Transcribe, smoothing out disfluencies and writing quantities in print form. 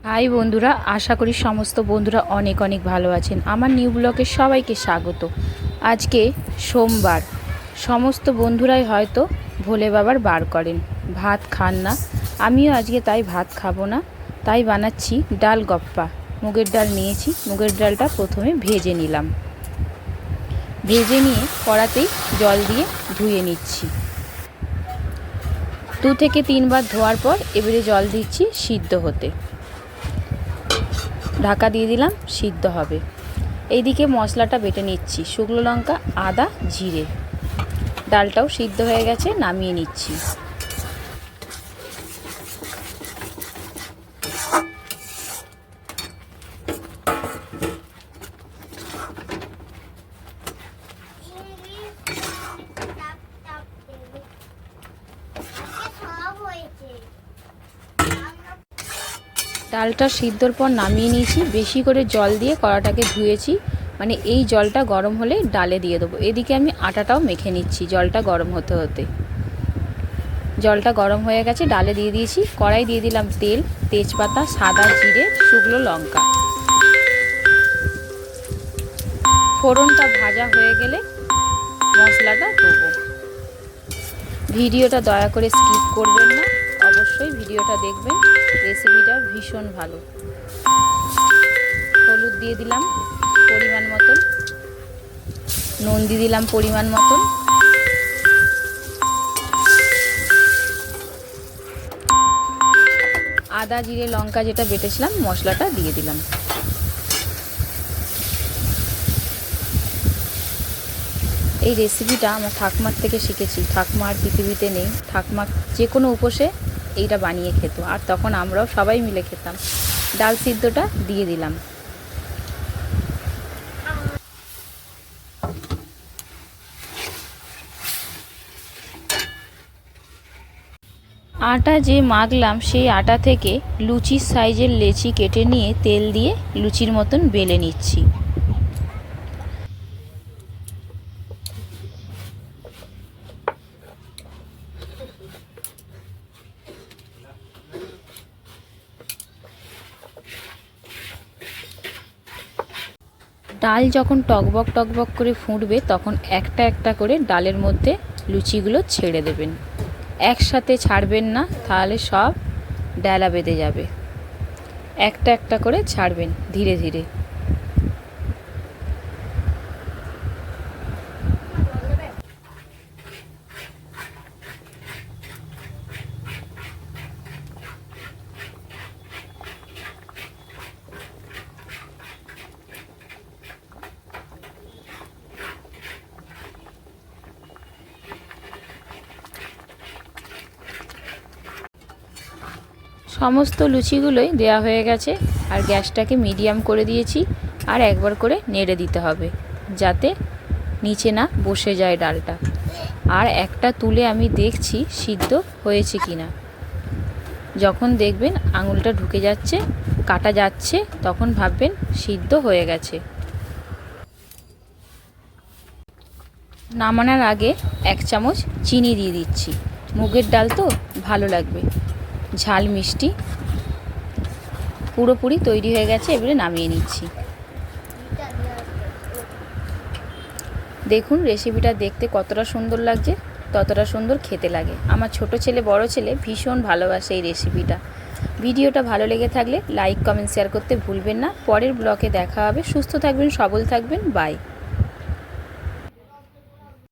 High বন্ধুরা, আশা করি সমস্ত বন্ধুরা অনেক অনেক ভালো আছেন। আমার নিউ ব্লগে সবাইকে স্বাগত। আজকে সোমবার, সমস্ত বন্ধুরাই হয়তো ভোলে বাবার বার করেন, ভাত খান না। আমিও আজকে তাই ভাত খাবো না, তাই বানাচ্ছি ডাল গপ্পা। মুগের ডাল নিয়েছি, মুগের ডালটা প্রথমে ভেজে নিলাম। ভেজে নিয়ে কড়াতেই জল দিয়ে ধুয়ে নিচ্ছি। 2 থেকে 3 বার ধোয়ার পর এবারে জল দিচ্ছি সিদ্ধ হতে। ঢাকা দিয়ে দিলাম, সিদ্ধ হবে। এইদিকে মশলাটা বেটে নিচ্ছি, শুকনো লঙ্কা, আদা, জিরে। ডালটাও সিদ্ধ হয়ে গেছে, নামিয়ে নিচ্ছি। ডালটা সিদ্ধর পর নামিয়ে নিয়েছি। বেশি করে জল দিয়ে কড়াটাকে ধুয়েছি, মানে এই জলটা গরম হলে ডালে দিয়ে দেবো। এদিকে আমি আটাটাও মেখে নিচ্ছি জলটা গরম হতে হতে। জলটা গরম হয়ে গেছে, ডালে দিয়ে দিয়েছি। কড়াই দিয়ে দিলাম তেল, তেজপাতা, সাদা জিরে, শুকনো লঙ্কা। ফোড়নটা ভাজা হয়ে গেলে মশলাটা দেবো। ভিডিওটা দয়া করে স্কিপ করবেন না, অবশ্যই ভিডিওটা দেখবেন। রেসিপিটা ভীষণ ভালো। হলুদ দিয়ে দিলাম পরিমাণ মতন, নুন দিয়ে দিলাম পরিমাণ মতন। আদা জিরে লঙ্কা যেটা বেটেছিলাম মশলাটা দিয়ে দিলাম। এই রেসিপিটা আমার ঠাকুমার থেকে শিখেছি। ঠাকুমা আর পৃথিবীতে নেই। ঠাকুমা যে কোনো উপোসে এইটা বানিয়ে খেত, আর তখন আমরাও সবাই মিলে খেতাম। ডাল সিদ্ধটা দিয়ে দিলাম। আটা যে মাখলাম সেই আটা থেকে লুচির সাইজের লেচি কেটে নিয়ে তেল দিয়ে লুচির মতন বেলে নিচ্ছি। ডাল যখন টকবক টকবক করে ফুটবে তখন একটা একটা করে ডালের মধ্যে লুচিগুলো ছেড়ে দেবেন। একসাথে ছাড়বেন না, তাহলে সব ডালা বেঁধে যাবে। একটা একটা করে ছাড়বেন ধীরে ধীরে। সমস্ত লুচিগুলোই দেয়া হয়ে গেছে, আর গ্যাসটাকে মিডিয়াম করে দিয়েছি। আর একবার করে নেড়ে দিতে হবে যাতে নিচে না বসে যায় ডালটা। আর একটা তুলে আমি দেখছি সিদ্ধ হয়েছে কিনা। যখন দেখবেন আঙুলটা ঢুকে যাচ্ছে, কাটা যাচ্ছে, তখন ভাববেন সিদ্ধ হয়ে গেছে। নামানোর আগে 1 চামচ চিনি দিয়ে দিচ্ছি। মুগের ডাল তো ভালো লাগবে, ঝাল মিষ্টি। পুরোপুরি তৈরি হয়ে গেছে, এবারে নামিয়ে নিচ্ছি। দেখুন রেসিপিটা দেখতে কতটা সুন্দর লাগছে, ততটা সুন্দর খেতে লাগে। আমার ছোট ছেলে বড় ছেলে ভীষণ ভালোবাসে এই রেসিপিটা। ভিডিওটা ভালো লেগে থাকলে লাইক কমেন্ট শেয়ার করতে ভুলবেন না। পরের ব্লগে দেখা হবে। সুস্থ থাকবেন, সবল থাকবেন। বাই।